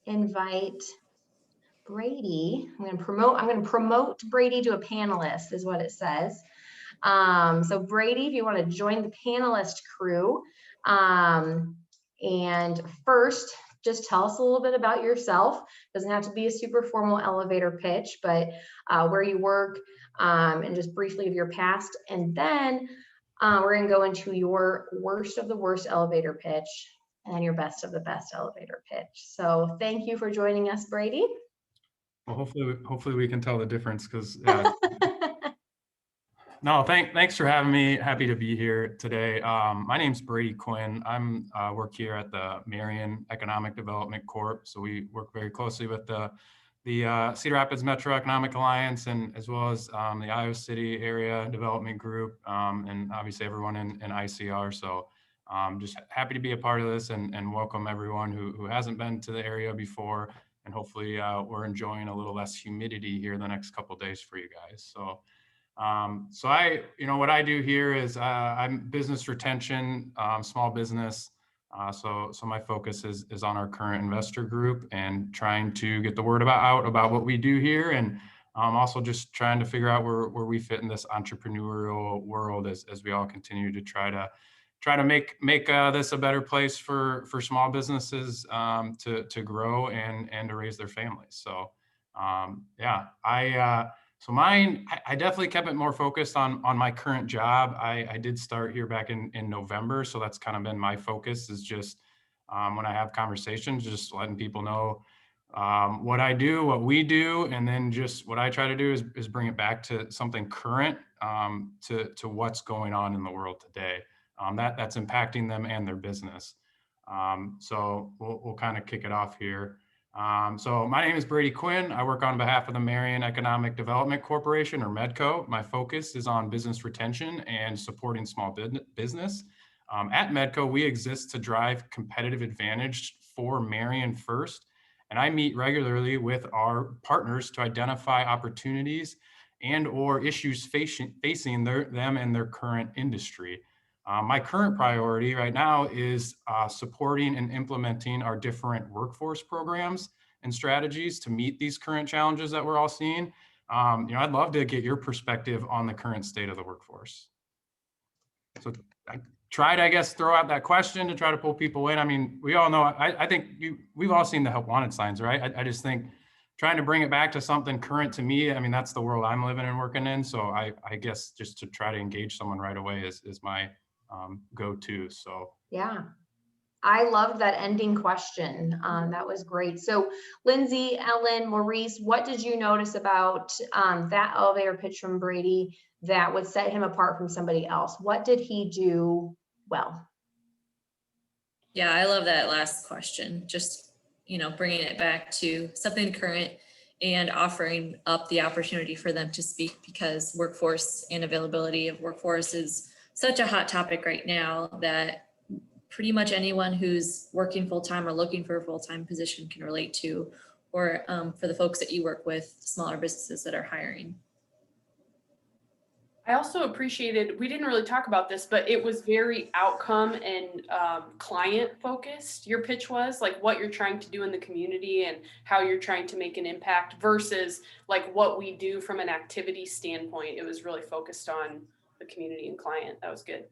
invite Brady. I'm going to promote Brady to a panelist, is what it says. So Brady, if you want to join the panelist crew, and first, just tell us a little bit about yourself. Doesn't have to be a super formal elevator pitch, but where you work, and just briefly of your past. And then we're going to go into your worst of the worst elevator pitch and your best of the best elevator pitch. So thank you for joining us, Brady. Well, hopefully we can tell the difference, because no, thanks for having me. Happy to be here today. My name's Brady Quinn. I'm work here at the Marion Economic Development Corp. So we work very closely with the Cedar Rapids Metro Economic Alliance, and as well as the Iowa City Area Development Group, and obviously everyone in ICR. So just happy to be a part of this, and welcome everyone who hasn't been to the area before. And hopefully we're enjoying a little less humidity here the next couple of days for you guys. So what I do here is I'm business retention, small business. So my focus is on our current investor group and trying to get the word out about what we do here, and also just trying to figure out where we fit in this entrepreneurial world as we all continue to try to make this a better place for small businesses to grow and to raise their families. So So mine, I definitely kept it more focused on my current job. I did start here back in November. So that's kind of been my focus, is just when I have conversations, just letting people know what I do, what we do. And then just what I try to do is bring it back to something current, to what's going on in the world today, that's impacting them and their business. So we'll kind of kick it off here. So my name is Brady Quinn. I work on behalf of the Marion Economic Development Corporation, or MEDCO. My focus is on business retention and supporting small business. At MEDCO, we exist to drive competitive advantage for Marion first, and I meet regularly with our partners to identify opportunities and or issues facing them and their current industry. My current priority right now is supporting and implementing our different workforce programs and strategies to meet these current challenges that we're all seeing. I'd love to get your perspective on the current state of the workforce. So I tried, I guess, throw out that question to try to pull people in. I mean, we all know, I think we've all seen the help wanted signs, right? I just think trying to bring it back to something current to me, I mean, that's the world I'm living and working in. So I guess just to try to engage someone right away is my go-to. So yeah, I loved that ending question. That was great. So Lindsay, Ellen, Maurice, what did you notice about that elevator pitch from Brady that would set him apart from somebody else? What did he do well? Yeah, I love that last question. Just, bringing it back to something current and offering up the opportunity for them to speak, because workforce and availability of workforce is such a hot topic right now that pretty much anyone who's working full-time or looking for a full-time position can relate to, or for the folks that you work with, smaller businesses that are hiring. I also appreciated, we didn't really talk about this, but it was very outcome and client focused. Your pitch was like what you're trying to do in the community and how you're trying to make an impact versus like what we do from an activity standpoint. It was really focused on the community and client. That was good.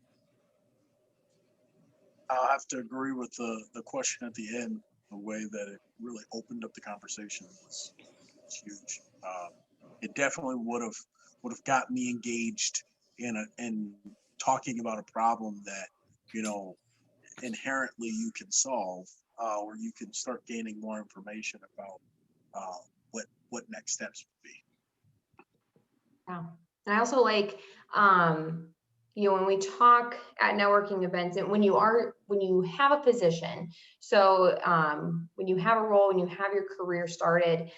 I'll have to agree with the question at the end. The way that it really opened up the conversation was huge. It definitely would have got me engaged in talking about a problem that inherently you can solve. where you can start gaining more information about what next steps would be. Yeah. And I also like, when we talk at networking events and when you have a position, so when you have a role, when you have your career started,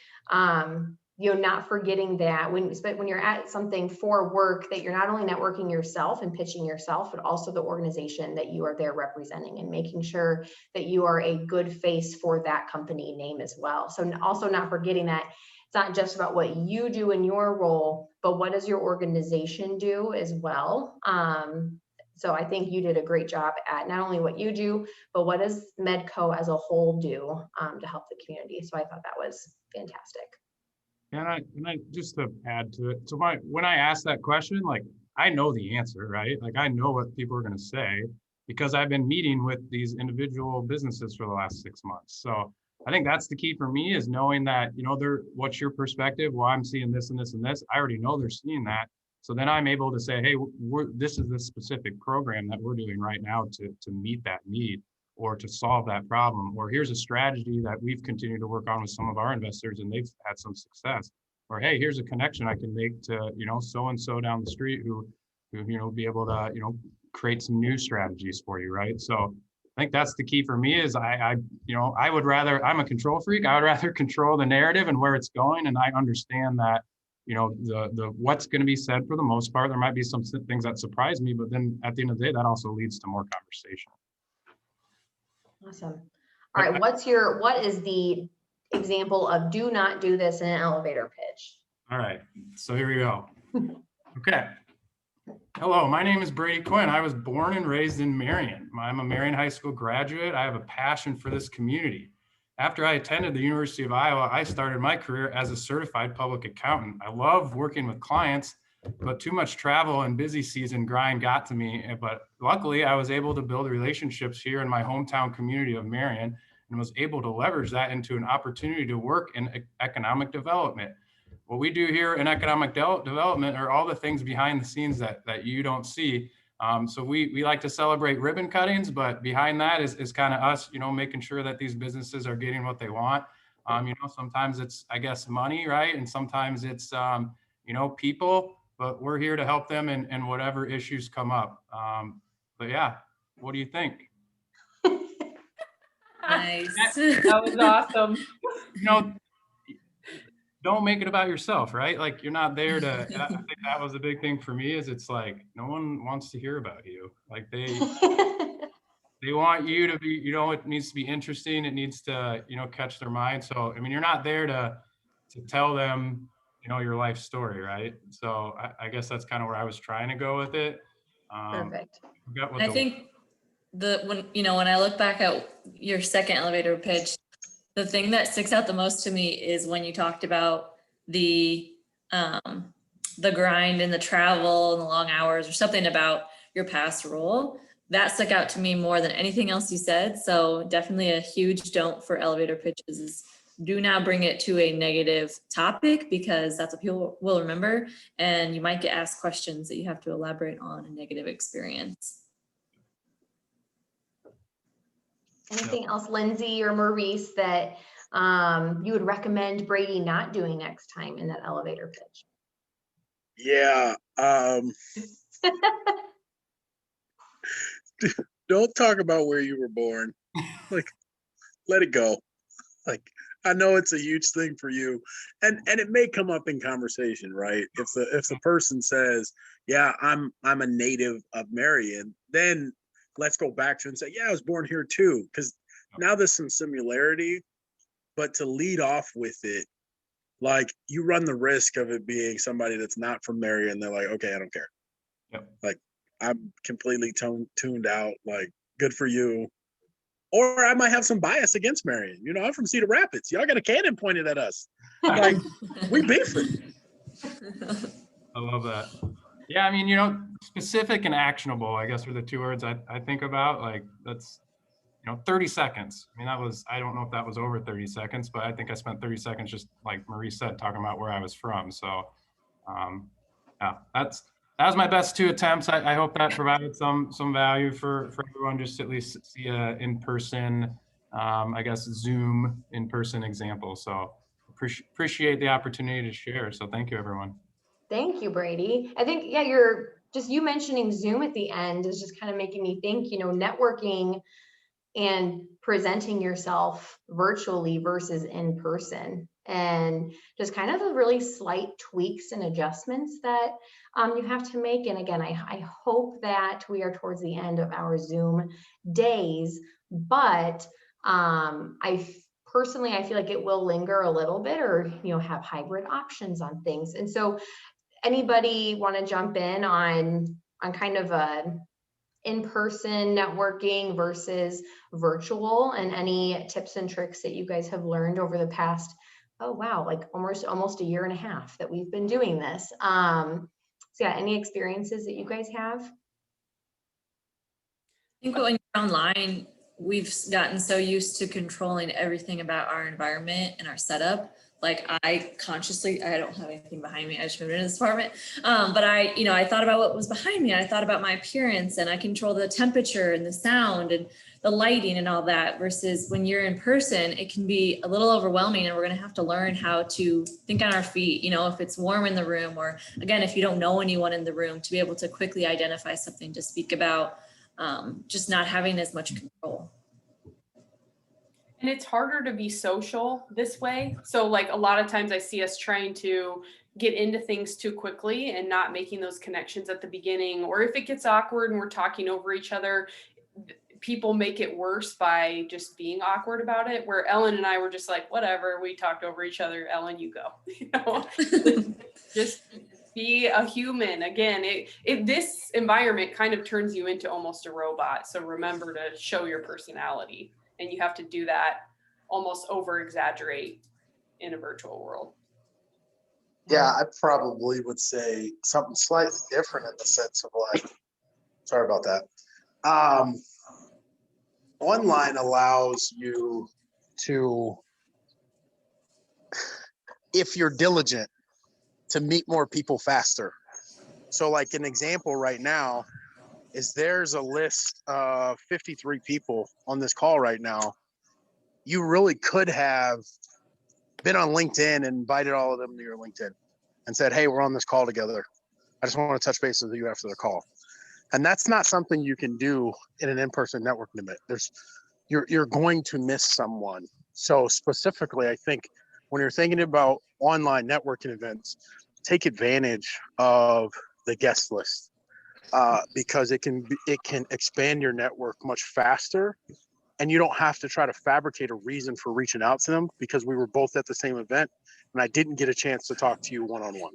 not forgetting that when you're at something for work, that you're not only networking yourself and pitching yourself, but also the organization that you are there representing, and making sure that you are a good face for that company name as well. So also not forgetting that it's not just about what you do in your role, but what does your organization do as well. So I think you did a great job at not only what you do, but what does Medco as a whole do to help the community. So I thought that was fantastic. And I just to add to it. So when I ask that question, like, I know the answer, right? Like, I know what people are going to say because I've been meeting with these individual businesses for the last 6 months. So I think that's the key for me, is knowing that, what's your perspective? Well, I'm seeing this and this and this. I already know they're seeing that. So then I'm able to say, hey, this is the specific program that we're doing right now to meet that need or to solve that problem. Or here's a strategy that we've continued to work on with some of our investors and they've had some success. Or, hey, here's a connection I can make to, so-and-so down the street who be able to, create some new strategies for you, right? So I think that's the key for me is I would rather, I'm a control freak. I would rather control the narrative and where it's going. And I understand that, the what's going to be said for the most part. There might be some things that surprise me, but then at the end of the day, that also leads to more conversation. Awesome. All right. What is the example of do not do this in an elevator pitch? All right. So here we go. Okay. Hello, my name is Brady Quinn. I was born and raised in Marion. I'm a Marion High School graduate. I have a passion for this community. After I attended the University of Iowa, I started my career as a certified public accountant. I love working with clients, but too much travel and busy season grind got to me. But luckily, I was able to build relationships here in my hometown community of Marion and was able to leverage that into an opportunity to work in economic development. What we do here in economic development are all the things behind the scenes that you don't see. So we like to celebrate ribbon cuttings, but behind that is kind of us, making sure that these businesses are getting what they want. Sometimes it's, I guess, money, right? And sometimes it's, people, but we're here to help them and whatever issues come up. But yeah, what do you think? Nice. That was awesome. Don't make it about yourself, right? Like, you're not there to, I think that was the big thing for me, is it's like, no one wants to hear about you. Like they want you to be, it needs to be interesting. It needs to, catch their mind. So, I mean, you're not there to tell them, your life story, right? So I guess that's kind of where I was trying to go with it. Perfect. I think when I look back at your second elevator pitch, the thing that sticks out the most to me is when you talked about the grind and the travel and the long hours, or something about your past role. That stuck out to me more than anything else you said. So definitely a huge don't for elevator pitches is do not bring it to a negative topic, because that's what people will remember. And you might get asked questions that you have to elaborate on a negative experience. Anything else, Lindsay or Maurice, that you would recommend Brady not doing next time in that elevator pitch? Yeah. Don't talk about where you were born. Like, let it go. Like, I know it's a huge thing for you, and it may come up in conversation, right? If the person says, "Yeah, I'm a native of Marion," then let's go back to and say, "Yeah, I was born here too," because now there's some similarity. But to lead off with it, like, you run the risk of it being somebody that's not from Marion. They're like, "Okay, I don't care." Yep. Like, I'm completely tuned out. Like, good for you. Or I might have some bias against Marion. I'm from Cedar Rapids. Y'all got a cannon pointed at us. Like, we beefing. I love that. Yeah, I mean, specific and actionable, I guess, are the two words I think about. Like, that's, 30 seconds. I mean, I don't know if that was over 30 seconds, but I think I spent 30 seconds just like Marie said, talking about where I was from. So yeah, that was my best 2 attempts. I hope that provided some value for everyone, just to at least see a in-person I guess, Zoom in-person example. So appreciate the opportunity to share. So thank you, everyone. Thank you, Brady. I think, yeah, you mentioning Zoom at the end is just kind of making me think, networking and presenting yourself virtually versus in person, and just kind of the really slight tweaks and adjustments that you have to make. And again, I hope that we are towards the end of our Zoom days, but personally, I feel like it will linger a little bit, or have hybrid options on things. And so anybody want to jump in on kind of a in-person networking versus virtual, and any tips and tricks that you guys have learned over the past, oh wow, like almost a year and a half that we've been doing this. So yeah, any experiences that you guys have? I think when you're online, we've gotten so used to controlling everything about our environment and our setup. Like I don't have anything behind me. I just moved into this apartment. But I thought about what was behind me. I thought about my appearance, and I control the temperature and the sound and the lighting and all that, versus when you're in person, it can be a little overwhelming, and we're going to have to learn how to think on our feet, if it's warm in the room, or again, if you don't know anyone in the room, to be able to quickly identify something to speak about, just not having as much control. And it's harder to be social this way. So like a lot of times I see us trying to get into things too quickly and not making those connections at the beginning. Or if it gets awkward and we're talking over each other, people make it worse by just being awkward about it. Where Ellen and I were just like, whatever, we talked over each other. Ellen, you go. Just be a human. Again, this environment kind of turns you into almost a robot. So remember to show your personality. And you have to do that, almost over exaggerate in a virtual world. Yeah, I probably would say something slightly different in the sense of sorry about that. Online allows you to, if you're diligent, to meet more people faster. So like an example right now is there's a list of 53 people on this call right now. You really could have been on LinkedIn and invited all of them to your LinkedIn and said, hey, we're on this call together. I just want to touch base with you after the call. And that's not something you can do in an in-person networking event. You're going to miss someone. So specifically, I think when you're thinking about online networking events, take advantage of the guest list. Because it can expand your network much faster, and you don't have to try to fabricate a reason for reaching out to them, because we were both at the same event and I didn't get a chance to talk to you one-on-one.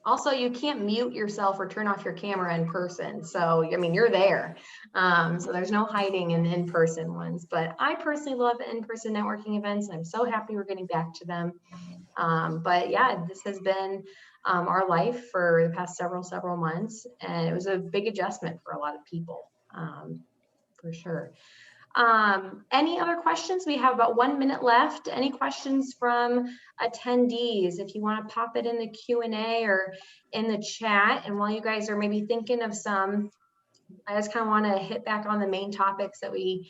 Also, you can't mute yourself or turn off your camera in person. So, you're there. So there's no hiding in in-person ones. But I personally love in-person networking events. I'm so happy we're getting back to them. But yeah, this has been our life for the past several months. And it was a big adjustment for a lot of people, for sure. Any other questions? We have about 1 minute left. Any questions from attendees? If you want to pop it in the Q&A or in the chat. And while you guys are maybe thinking of some, I just kind of want to hit back on the main topics that we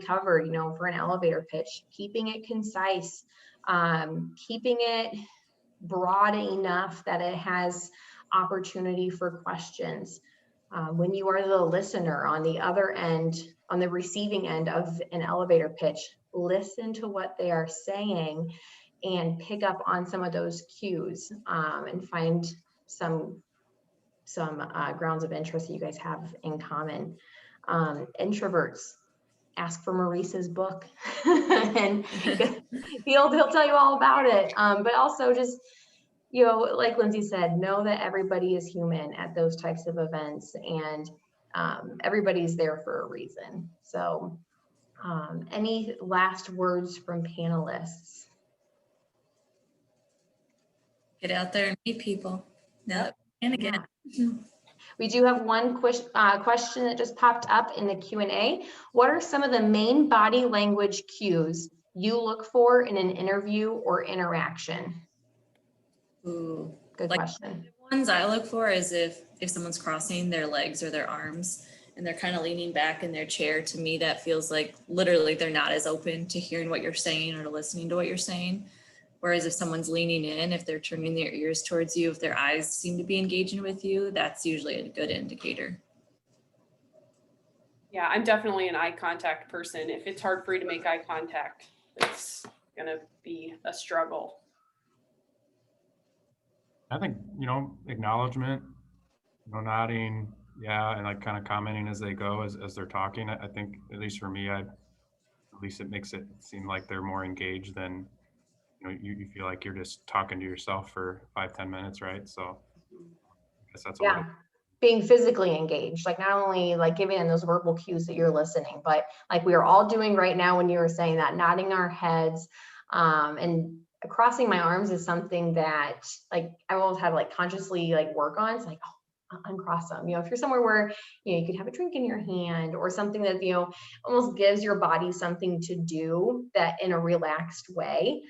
covered, for an elevator pitch: keeping it concise, keeping it broad enough that it has opportunity for questions. When you are the listener on the other end, on the receiving end of an elevator pitch, listen to what they are saying and pick up on some of those cues, and find some grounds of interest that you guys have in common. Introverts, ask for Maurice's book and he'll tell you all about it. But also just, like Lindsay said, know that everybody is human at those types of events, and everybody's there for a reason. So any last words from panelists? Get out there and meet people. Now and again. Yeah. We do have one question that just popped up in the Q&A. What are some of the main body language cues you look for in an interview or interaction? Ooh, good question. The ones I look for is if someone's crossing their legs or their arms, and they're kind of leaning back in their chair, to me, that feels like literally they're not as open to hearing what you're saying or to listening to what you're saying. Whereas if someone's leaning in, if they're turning their ears towards you, if their eyes seem to be engaging with you, that's usually a good indicator. Yeah, I'm definitely an eye contact person. If it's hard for you to make eye contact, it's gonna be a struggle. I think, acknowledgement, nodding, yeah, and like kind of commenting as they go, as they're talking. I think, at least for me, at least it makes it seem like they're more engaged than, you feel like you're just talking to yourself for 5-10 minutes, right? So I guess that's a little. Yeah. Being physically engaged, like not only like giving them those verbal cues that you're listening, but like we are all doing right now when you were saying that, nodding our heads, and crossing my arms is something that like I always had to like consciously like work on. It's like, oh, uncross them. If you're somewhere where, you could have a drink in your hand or something that, almost gives your body something to do that in a relaxed way.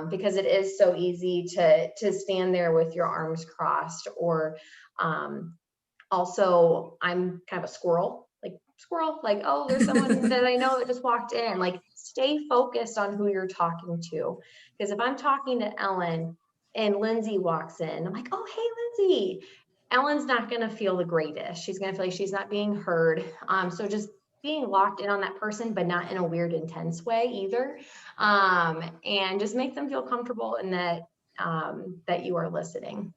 Because it is so easy to stand there with your arms crossed, or also I'm kind of a squirrel, like, oh, there's someone that I know that just walked in. Like, stay focused on who you're talking to. Because if I'm talking to Ellen and Lindsay walks in, I'm like, oh, hey, Lindsay. Ellen's not going to feel the greatest. She's going to feel like she's not being heard. So just being locked in on that person, but not in a weird, intense way either. And just make them feel comfortable in that you are listening.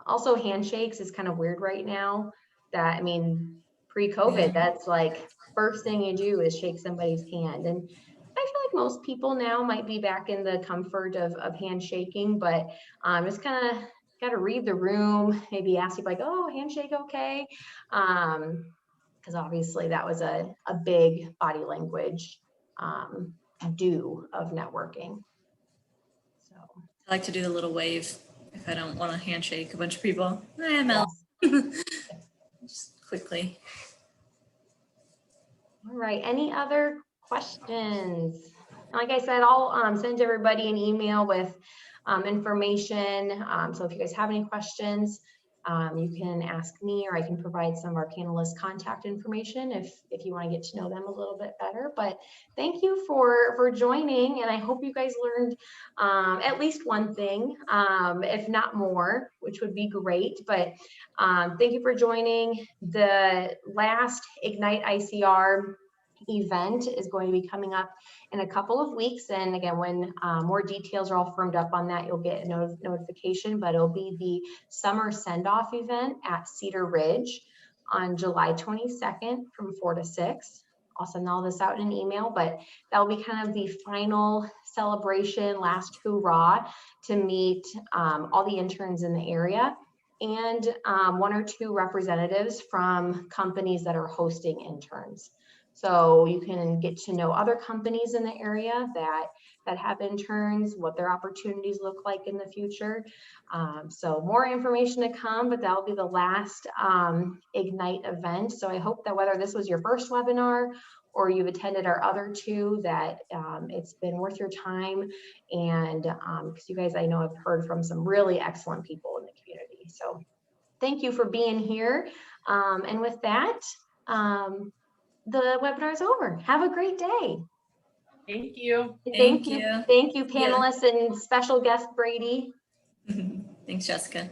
Also, handshakes is kind of weird right now. Pre-COVID, Yeah. that's like first thing you do is shake somebody's hand. And I feel like most people now might be back in the comfort of handshaking, but just kind of got to read the room, maybe ask people like, oh, handshake okay? Because obviously that was a big body language do of networking. So I like to do the little wave if I don't want to handshake a bunch of people. I'm out. yes. Just quickly. All right, any other questions? Like I said, I'll send everybody an email with information. So if you guys have any questions, you can ask me, or I can provide some of our panelists' contact information if you want to get to know them a little bit better. But thank you for joining, and I hope you guys learned at least one thing, if not more, which would be great. But thank you for joining. The last Ignite ICR event is going to be coming up in a couple of weeks, and again, when more details are all firmed up on that, you'll get a notification. But it'll be the summer send-off event at Cedar Ridge on July 22nd from 4 to 6. I'll send all this out in an email, but that'll be kind of the final celebration, last hoorah to meet all the interns in the area, and 1 or 2 representatives from companies that are hosting interns. So you can get to know other companies in the area that have interns, what their opportunities look like in the future. So more information to come, but that'll be the last Ignite event. So I hope that whether this was your first webinar or you've attended our other 2, that it's been worth your time. And because you guys, I know, have heard from some really excellent people in the community. So thank you for being here. And with that, the webinar is over. Have a great day. Thank you. Thank you, panelists and special guest Brady. Thanks, Jessica.